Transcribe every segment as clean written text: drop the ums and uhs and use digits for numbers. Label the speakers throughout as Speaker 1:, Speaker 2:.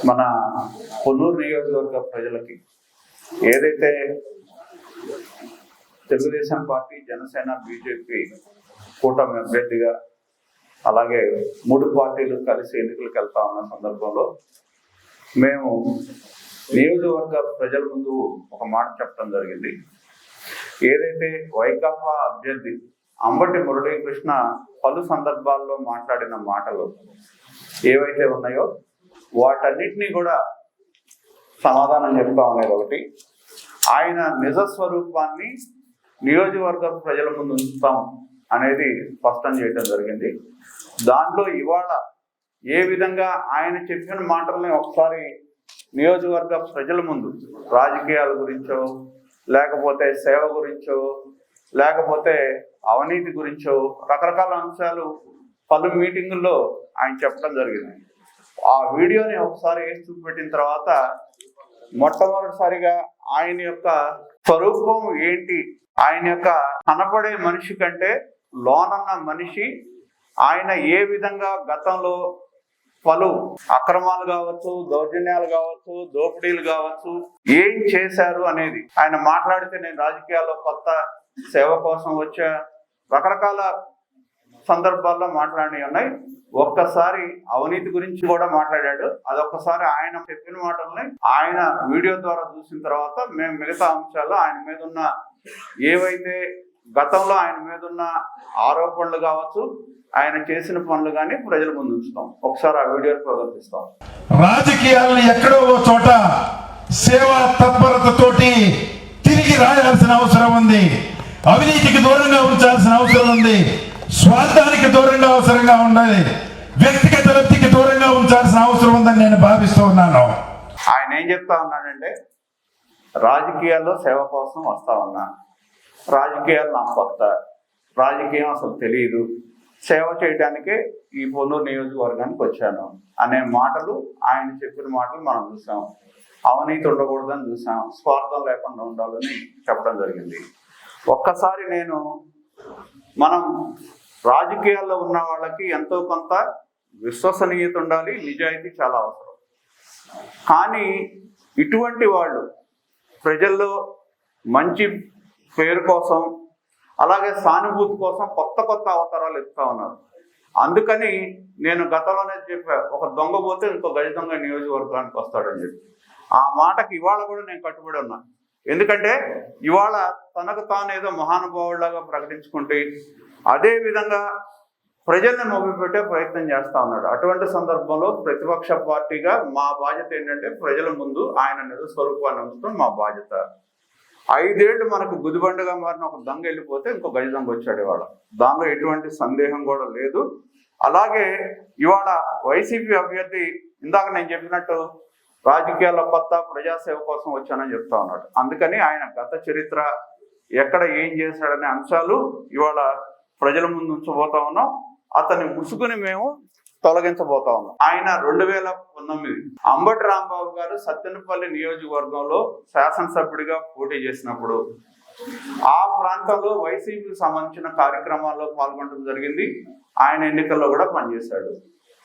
Speaker 1: మన పొన్నూరు నియోజకవర్గ ప్రజలకి ఏదైతే తెలుగుదేశం పార్టీ, జనసేన, బీజేపీ కూటమి అభ్యర్థిగా అలాగే 3 పార్టీలు కలిసి ఎన్నికలకు వెళ్తా ఉన్న సందర్భంలో మేము నియోజకవర్గ ప్రజల ముందు ఒక మాట చెప్పడం జరిగింది. ఏదైతే వైకాపా అభ్యర్థి అంబటి మురళీకృష్ణ పలు సందర్భాల్లో మాట్లాడిన మాటలు ఏవైతే ఉన్నాయో వాటన్నిటినీ కూడా సమాధానం చెప్తా ఉన్నాయి. ఒకటి, ఆయన నిజ స్వరూపాన్ని నియోజకవర్గ ప్రజల ముందు ఉంచుతాం అనేది స్పష్టం చేయడం జరిగింది. దాంట్లో ఇవాళ ఏ విధంగా ఆయన చెప్పిన మాటల్ని ఒకసారి నియోజకవర్గ ప్రజల ముందు రాజకీయాల గురించో లేకపోతే సేవ గురించో లేకపోతే అవినీతి గురించో రకరకాల అంశాలు పలు మీటింగుల్లో ఆయన చెప్పడం జరిగింది. ఆ వీడియోని ఒకసారి వేసి చూపెట్టిన తర్వాత మొట్టమొదటిసారిగా ఆయన యొక్క స్వరూపం ఏంటి, ఆయన యొక్క కనపడే మనిషి కంటే లోనన్న మనిషి ఆయన ఏ విధంగా గతంలో పలు అక్రమాలు కావచ్చు, దౌర్జన్యాలు కావచ్చు, దోపిడీలు కావచ్చు ఏం చేశారు అనేది ఆయన మాట్లాడితే నేను రాజకీయాల్లో కొత్త సేవ కోసం వచ్చా రకరకాల సందర్భాల్లో మాట్లాడి ఉన్నాయి. ఒక్కసారి అవినీతి గురించి కూడా మాట్లాడాడు. అదొక్కసారి ఆయన చెప్పిన మాటల్ని ఆయన వీడియో ద్వారా చూసిన తర్వాత మేము మిగతా అంశాల్లో ఆయన మీద ఉన్న ఏవైతే గతంలో ఆయన మీద ఉన్న ఆరోపణలు కావచ్చు, ఆయన చేసిన పనులు కానీ ప్రజల ముందు ఉంచుతాం. ఒకసారి ఆ వీడియోని ప్రదర్శిస్తాం.
Speaker 2: రాజకీయాలను ఎక్కడో ఓ చోట సేవా తత్పరతతోటి తిరిగి రాయాల్సిన అవసరం ఉంది. అవినీతికి దూరంగా ఉంచాల్సిన అవసరం ఉంది. స్వార్థానికి దూరంగా అవసరంగా ఉండాలి. వ్యక్తిగత లబ్ధికి దూరంగా ఉంచాల్సిన అవసరం ఉందని నేను భావిస్తూ ఉన్నాను.
Speaker 1: ఆయన ఏం చెప్తా ఉన్నాడంటే, రాజకీయాల్లో సేవ కోసం వస్తా ఉన్నా, రాజకీయాలు నాకు కొత్త, రాజకీయం అసలు తెలియదు, సేవ చేయడానికే ఈ పొన్నూరు నియోజకవర్గానికి వచ్చాను అనే మాటలు ఆయన చెప్పిన మాటలు మనం చూసాం. అవినీతి ఉండకూడదని చూసాం, స్వార్థం లేకుండా ఉండాలని చెప్పడం జరిగింది. ఒక్కసారి మనం రాజకీయాల్లో ఉన్న వాళ్ళకి ఎంతో కొంత విశ్వసనీయత ఉండాలి, నిజాయితీ చాలా అవసరం. కానీ ఇటువంటి వాళ్ళు ప్రజల్లో మంచి పేరు కోసం అలాగే సానుభూతి కోసం కొత్త కొత్త అవతారాలు ఎత్తుతా ఉన్నారు. అందుకని నేను గతంలోనే చెప్పా, ఒక దొంగ పోతే ఇంకో గజ దొంగ నియోజకవర్గానికి వస్తాడని చెప్పి. ఆ మాటకి ఇవాళ కూడా నేను కట్టుబడి ఉన్నా. ఎందుకంటే ఇవాళ తనకు తాను ఏదో మహానుభావుడిలాగా ప్రకటించుకుంటే అదే విధంగా ప్రజల్ని మొదలుపెట్టే ప్రయత్నం చేస్తా ఉన్నాడు. అటువంటి సందర్భంలో ప్రతిపక్ష పార్టీగా మా బాధ్యత ఏంటంటే ప్రజల ముందు ఆయన నిజ స్వరూపాన్ని ఉంచడం మా బాధ్యత. 5 ఏళ్ళు మనకు గుదిబండగా మారిన ఒక దొంగ వెళ్ళిపోతే ఇంకో గజ దొంగ వచ్చాడు ఇవాళ. దానిలో ఎటువంటి సందేహం కూడా లేదు. అలాగే ఇవాళ వైసీపీ అభ్యర్థి ఇందాక నేను చెప్పినట్టు రాజకీయాల్లో కొత్త, ప్రజాసేవ కోసం వచ్చానని చెప్తా ఉన్నాడు. అందుకని ఆయన గత చరిత్ర, ఎక్కడ ఏం చేశాడనే అంశాలు ఇవాళ ప్రజల ముందు ఉంచబోతా ఉన్నాం. అతని ముసుగుని మేము తొలగించబోతా ఉన్నాం. ఆయన 2019 అంబటి రాంబాబు గారు సత్తెనపల్లి నియోజకవర్గంలో శాసనసభ్యుడిగా పోటీ చేసినప్పుడు ఆ ప్రాంతంలో వైసీపీకి సంబంధించిన కార్యక్రమాల్లో పాల్గొనడం జరిగింది. ఆయన ఎన్నికల్లో కూడా పనిచేశాడు.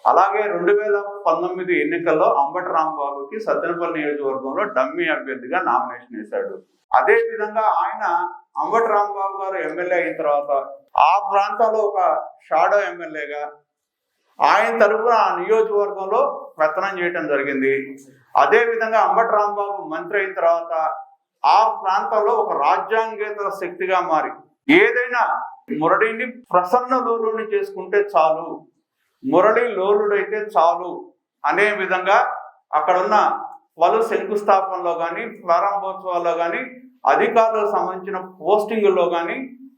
Speaker 1: అలాగే 2019 ఎన్నికల్లో అంబటి రాంబాబుకి సత్తెనపల్లి నియోజకవర్గంలో డమ్మీ అభ్యర్థిగా నామినేషన్ వేశాడు. అదే విధంగా ఆయన అంబటి రాంబాబు గారు ఎమ్మెల్యే అయిన తర్వాత ఆ ప్రాంతంలో ఒక షాడో ఎమ్మెల్యేగా ఆయన తరఫున ఆ నియోజకవర్గంలో పెత్తనం చేయడం జరిగింది. అదే విధంగా అంబటి రాంబాబు మంత్రి అయిన తర్వాత ఆ ప్రాంతంలో ఒక రాజ్యాంగేతర శక్తిగా మారి ఏదైనా మురళిని ప్రసన్న లోలుని చేసుకుంటే చాలు, మురళి లోలుడైతే చాలు అనే విధంగా అక్కడున్న పలు శంకుస్థాపనలో కానీ, ప్రారంభోత్సవాల్లో కానీ, అధికారులకు సంబంధించిన పోస్టింగుల్లో కానీ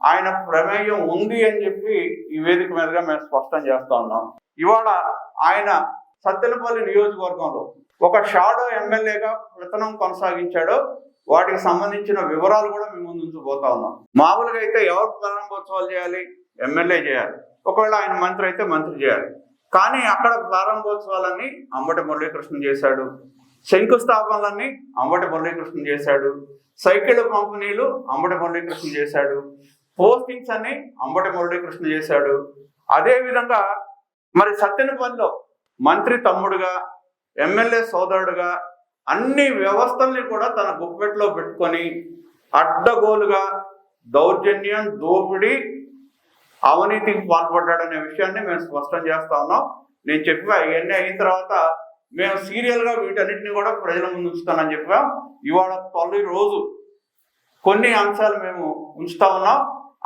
Speaker 1: ఆయన ప్రమేయం ఉంది అని చెప్పి ఈ వేదిక మీదుగా మేము స్పష్టం చేస్తా ఉన్నాం. ఇవాళ ఆయన సత్తెనపల్లి నియోజకవర్గంలో ఒక షాడో ఎమ్మెల్యేగా ప్రయత్నం కొనసాగించాడో వాటికి సంబంధించిన వివరాలు కూడా మేము ముందు ఉంచిపోతా ఉన్నాం. మామూలుగా అయితే ఎవరు ప్రారంభోత్సవాలు చేయాలి? ఎమ్మెల్యే చేయాలి. ఒకవేళ ఆయన మంత్రి అయితే మంత్రి చేయాలి. కానీ అక్కడ ప్రారంభోత్సవాలన్నీ అంబటి మురళీకృష్ణ చేశాడు, శంకుస్థాపనలన్నీ అంబటి మురళీకృష్ణ చేశాడు, సైకిల్ పంపిణీలు అంబటి మురళీకృష్ణ చేశాడు, పోస్టింగ్స్ అన్ని అంబటి మురళీకృష్ణ చేశాడు. అదే విధంగా మరి సత్తెనపల్లిలో మంత్రి తమ్ముడుగా ఎమ్మెల్యే సోదరుడుగా అన్ని వ్యవస్థల్ని కూడా తన గుప్పెట్లో పెట్టుకొని అడ్డగోలుగా దౌర్జన్యం, దోపిడీ, అవినీతికి పాల్పడ్డాడనే విషయాన్ని మేము స్పష్టం చేస్తా ఉన్నాం. నేను చెప్పా ఇవన్నీ అయిన తర్వాత మేము సీరియల్గా వీటన్నిటిని కూడా ప్రజల ముందు ఉంచుతానని చెప్పాం. ఇవాళ తొలి రోజు కొన్ని అంశాలు మేము ఉంచుతా ఉన్నాం.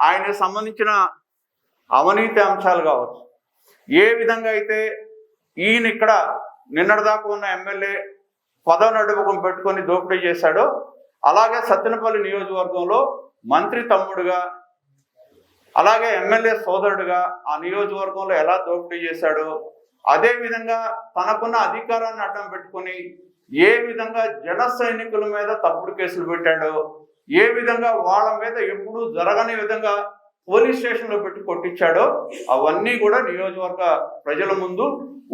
Speaker 1: ఆయనకు సంబంధించిన అవినీతి అంశాలు కావచ్చు, ఏ విధంగా అయితే ఈయన ఇక్కడ నిన్నటిదాకా ఉన్న ఎమ్మెల్యే పదవి నడుపుకం పెట్టుకొని దోపిడీ చేశాడో, అలాగే సత్తెనపల్లి నియోజకవర్గంలో మంత్రి తమ్ముడుగా, అలాగే ఎమ్మెల్యే సోదరుడుగా ఆ నియోజకవర్గంలో ఎలా దోపిడీ చేశాడో, అదే విధంగా తనకున్న అధికారాన్ని అడ్డం పెట్టుకొని ఏ విధంగా జన సైనికుల మీద తప్పుడు కేసులు పెట్టాడో, ఏ విధంగా వాళ్ళ మీద ఎప్పుడూ జరగని విధంగా పోలీస్ స్టేషన్లో పెట్టి కొట్టించాడో, అవన్నీ కూడా నియోజకవర్గ ప్రజల ముందు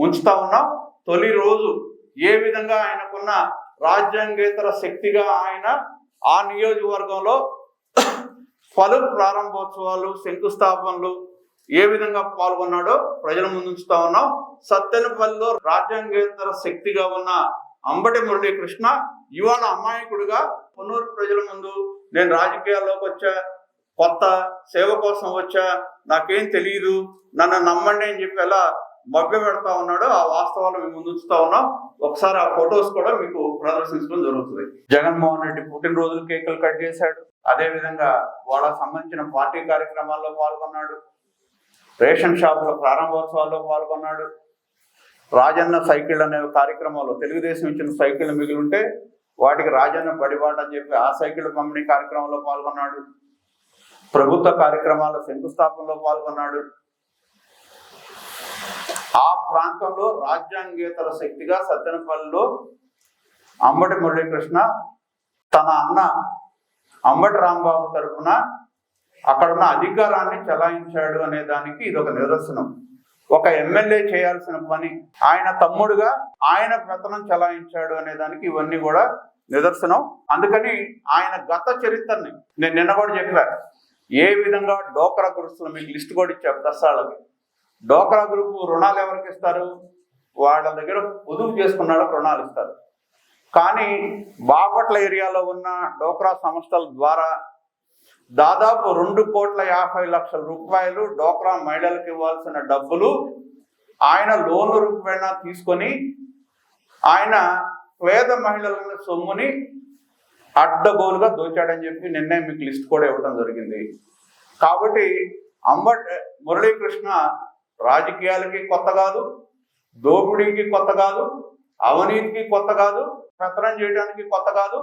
Speaker 1: ఉంచుతా ఉన్నాం. తొలి రోజు ఏ విధంగా ఆయనకున్న రాజ్యాంగేతర శక్తిగా ఆయన ఆ నియోజకవర్గంలో పలు ప్రారంభోత్సవాలు, శంకుస్థాపనలు ఏ విధంగా పాల్గొన్నాడో ప్రజల ముందు ఉంచుతా ఉన్నాం. సత్తెనపల్లిలో రాజ్యాంగేతర శక్తిగా ఉన్న అంబటి మురళీకృష్ణ ఇవాళ అమాయకుడిగా పొన్నూరు ప్రజల ముందు నేను రాజకీయాల్లోకి వచ్చా, కొత్త సేవ కోసం వచ్చా, నాకేం తెలియదు, నన్ను నమ్మండి అని చెప్పి ఎలా మభ్య పెడతా ఉన్నాడో ఆ వాస్తవాలు మేము ముందు ఉంచుతా ఉన్నాం. ఒకసారి ఆ ఫొటోస్ కూడా మీకు ప్రదర్శించడం జరుగుతుంది. జగన్మోహన్ రెడ్డి పుట్టినరోజులు కేకులు కట్ చేశాడు. అదే విధంగా వాళ్ళకు సంబంధించిన పార్టీ కార్యక్రమాల్లో పాల్గొన్నాడు. రేషన్ షాపుల ప్రారంభోత్సవాల్లో పాల్గొన్నాడు. రాజన్న సైకిల్ అనే కార్యక్రమంలో తెలుగుదేశం ఇచ్చిన సైకిల్ మిగిలి ఉంటే వాటికి రాజన్న బడిబాట అని చెప్పి ఆ సైకిల్ పంపిణీ కార్యక్రమంలో పాల్గొన్నాడు. ప్రభుత్వ కార్యక్రమాల శంకుస్థాపనలో పాల్గొన్నాడు. ఆ ప్రాంతంలో రాజ్యాంగేతర శక్తిగా సత్తెనపల్లిలో అంబటి మురళీకృష్ణ తన అన్న అంబటి రాంబాబు తరఫున అక్కడున్న అధికారాన్ని చెలాయించాడు అనే దానికి ఇది ఒక నిదర్శనం. ఒక ఎమ్మెల్యే చేయాల్సిన పని ఆయన తమ్ముడుగా ఆయన పెత్తనం చెలాయించాడు అనే దానికి ఇవన్నీ కూడా నిదర్శనం. అందుకని ఆయన గత చరిత్రని నేను నిన్న కూడా చెప్పా. ఏ విధంగా డోక్రా గ్రూప్స్లో మీకు లిస్ట్ కూడా ఇచ్చా దశాలకి. డోక్రా గ్రూప్ రుణాలు ఎవరికి ఇస్తారు? వాళ్ళ దగ్గర పొదుపు చేసుకున్నాడు రుణాలు ఇస్తారు. కానీ బాపట్ల ఏరియాలో ఉన్న డోక్రా సంస్థల ద్వారా దాదాపు 2,50,00,000 రూపాయలు డోక్రా మహిళలకు ఇవ్వాల్సిన డబ్బులు ఆయన లోన్ రూపేణా తీసుకొని ఆయన పేద మహిళల సొమ్ముని అడ్డగోలుగా దోచాడని చెప్పి నిన్నే మీకు లిస్ట్ కూడా ఇవ్వడం జరిగింది. కాబట్టి అంబటి మురళీకృష్ణ రాజకీయాలకి కొత్త కాదు, దోపిడీకి కొత్త కాదు, అవినీతికి కొత్త కాదు, పెత్తనం చేయడానికి కొత్త కాదు.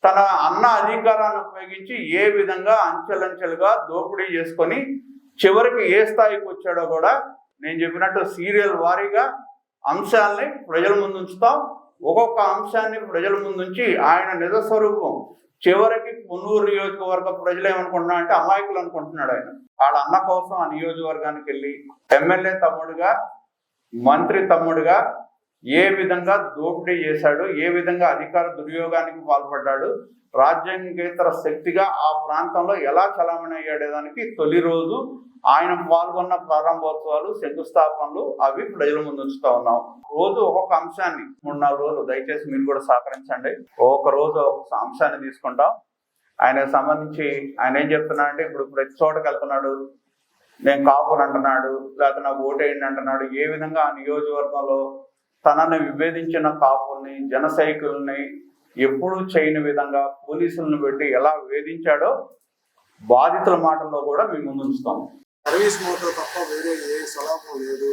Speaker 1: తన అన్న అధికారాన్ని ఉపయోగించి ఏ విధంగా అంచెలంచెలుగా దోపిడీ చేసుకొని చివరికి ఏ స్థాయికి వచ్చాడో కూడా నేను చెప్పినట్టు సీరియల్ వారీగా అంశాలని ప్రజల ముందు ఉంచుతాం. ఒక్కొక్క అంశాన్ని ప్రజల ముందుంచి ఆయన నిజ స్వరూపం చివరికి పొన్నూరు నియోజకవర్గ ప్రజలు ఏమనుకుంటున్నా అంటే అమాయకులు అనుకుంటున్నాడు. ఆయన వాళ్ళ అన్న కోసం ఆ నియోజకవర్గానికి వెళ్ళి ఎమ్మెల్యే తమ్ముడుగా, మంత్రి తమ్ముడుగా ఏ విధంగా దోపిడీ చేశాడు, ఏ విధంగా అధికార దుర్యోగానికి పాల్పడ్డాడు, రాజ్యాంగేతర శక్తిగా ఆ ప్రాంతంలో ఎలా చలామణి అయ్యేదానికి తొలి రోజు ఆయన పాల్గొన్న ప్రారంభోత్సవాలు, శంకుస్థాపనలు అవి ప్రజల ముందు ఉంచుతా ఉన్నాం. రోజు ఒక్కొక్క అంశాన్ని 3-4 రోజులు దయచేసి మీరు కూడా సహకరించండి. ఒక్కొక్క రోజు ఒక్కొక్క అంశాన్ని తీసుకుంటాం. ఆయనకు సంబంధించి ఆయన ఏం చెప్తున్నా అంటే ఇప్పుడు ప్రతి చోటకి వెళ్తున్నాడు, నేను కాపుని అంటున్నాడు, లేకపోతే నాకు ఓటేయండి అంటున్నాడు. ఏ విధంగా ఆ నియోజకవర్గంలో తనని విభేదించిన కాపుల్ని, జన సైకిల్ని ఎప్పుడూ చేయని విధంగా పోలీసులను పెట్టి ఎలా వేధించాడో బాధితుల మాటల్లో కూడా మేము ముందు ఉంచుతాం.
Speaker 3: సర్వీస్ మోటార్ తప్ప వేరే ఏ సలాపం లేదు.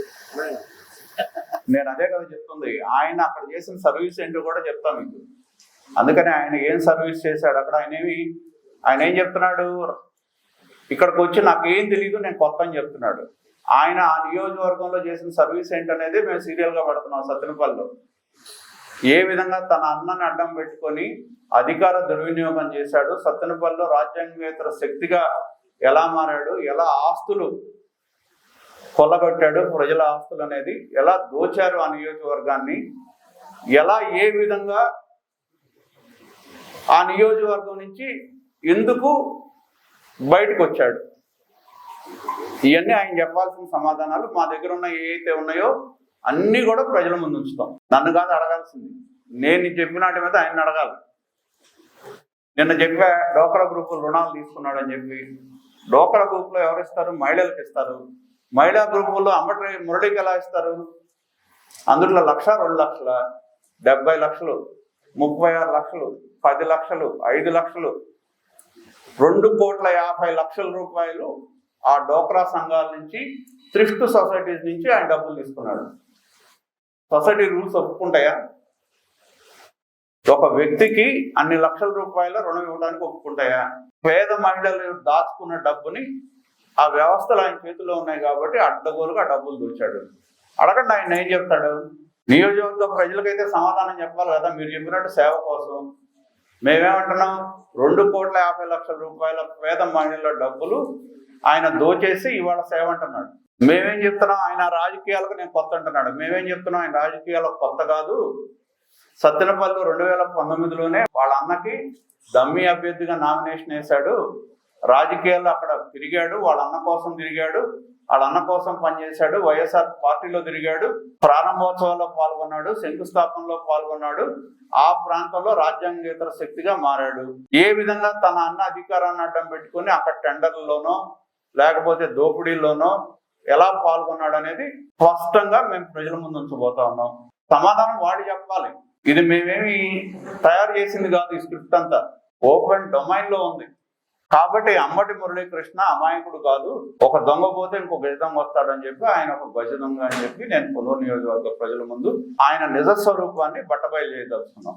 Speaker 1: నేను అదే కదా చెప్తుంది. ఆయన అక్కడ చేసిన సర్వీస్ ఏంటో కూడా చెప్తాను మీకు. అందుకని ఆయన ఏం సర్వీస్ చేశాడు అక్కడ, ఆయన ఏం చెప్తున్నాడు, ఇక్కడికి వచ్చి నాకేం తెలియదు, నేను కొత్త అని చెప్తున్నాడు. ఆయన ఆ నియోజకవర్గంలో చేసిన సర్వీస్ ఏంటనేది మేము సీరియల్గా పడుతున్నాం. సత్తెనపల్లిలో ఏ విధంగా తన అన్నని అడ్డం పెట్టుకొని అధికార దుర్వినియోగం చేశాడు, సత్తెనపల్లిలో రాజ్యాంగేతర శక్తిగా ఎలా మారాడు, ఎలా ఆస్తులు కొల్లగొట్టాడు, ప్రజల ఆస్తులు అనేది ఎలా దోచారు ఆ నియోజకవర్గాన్ని, ఎలా ఏ విధంగా ఆ నియోజకవర్గం నుంచి ఎందుకు బయటకు వచ్చాడు, ఇవన్నీ ఆయన చెప్పాల్సిన సమాధానాలు మా దగ్గర ఉన్న ఏవైతే ఉన్నాయో అన్నీ కూడా ప్రజల ముందు ఉంచుతాం. నన్ను కాదు అడగాల్సింది, నేను చెప్పిన వాటి మీద ఆయన అడగాలి. నిన్న చెప్పా డోక్రా గ్రూపులు రుణాలు తీసుకున్నాడని చెప్పి. డోక్రా గ్రూపులో ఎవరు ఇస్తారు? మహిళలకు ఇస్తారు. మహిళా గ్రూపుల్లో అమ్మటి మురళికి ఎలా ఇస్తారు? అందులో 1,00,000, 2 లక్షల, 70 లక్షలు, 36 లక్షలు, 10 లక్షలు, 5 లక్షలు, 2,50,00,000 రూపాయలు ఆ డోక్రా సంఘాల నుంచి, థ్రిఫ్ట్ సొసైటీస్ నుంచి ఆయన డబ్బులు తీసుకున్నాడు. సొసైటీ రూల్స్ ఒప్పుకుంటాయా? ఒక వ్యక్తికి అన్ని లక్షల రూపాయల రుణం ఇవ్వడానికి ఒప్పుకుంటాయా? పేద మహిళలు దాచుకున్న డబ్బుని ఆ వ్యవస్థలు ఆయన చేతిలో ఉన్నాయి కాబట్టి అడ్డగోలుగా డబ్బులు దోచాడు. అడగండి, ఆయన ఏం చెప్తాడు? నియోజకవర్గ ప్రజలకైతే సమాధానం చెప్పాలి కదా. మీరు చెప్పినట్టు సేవ కోసం మేమేమంటున్నాం? 2,50,00,000 రూపాయల పేద మహిళల డబ్బులు ఆయన దోచేసి ఇవాళ సేవ అంటున్నాడు. మేమేం చెప్తున్నాం? ఆయన రాజకీయాలకు నేను కొత్త అంటున్నాడు. మేమేం చెప్తున్నాం? ఆయన రాజకీయాలకు కొత్త కాదు. సత్తెనపల్లి 2019లోనే వాళ్ళ అన్నకి దమ్మి అభ్యర్థిగా నామినేషన్ వేశాడు. రాజకీయాల్లో అక్కడ తిరిగాడు, వాళ్ళ అన్న కోసం తిరిగాడు, వాళ్ళ అన్న కోసం పనిచేశాడు, వైఎస్ఆర్ పార్టీలో తిరిగాడు, ప్రారంభోత్సవాల్లో పాల్గొన్నాడు, శంకుస్థాపనలో పాల్గొన్నాడు, ఆ ప్రాంతంలో రాజ్యాంగేతర శక్తిగా మారాడు. ఏ విధంగా తన అన్న అధికారాన్ని అడ్డం పెట్టుకుని అక్కడ టెండర్లలోనో లేకపోతే దోపిడీల్లోనో ఎలా పాల్గొన్నాడు అనేది స్పష్టంగా మేము ప్రజల ముందు ఉంచబోతా ఉన్నాం. సమాధానం వాడి చెప్పాలి. ఇది మేమేమి తయారు చేసింది కాదు. ఈ స్క్రిప్ట్ అంతా ఓపెన్ డొమైన్ లో ఉంది కాబట్టి అమ్మటి మురళీకృష్ణ అమాయకుడు కాదు. ఒక దొంగ పోతే ఇంకొక గజ దొంగ వస్తాడని చెప్పి ఆయన ఒక గజ దొంగ అని చెప్పి నేను పునర్ నియోజకవర్గ ప్రజల ముందు ఆయన నిజ స్వరూపాన్ని బట్టబయలు చేయదలుచుకున్నాం.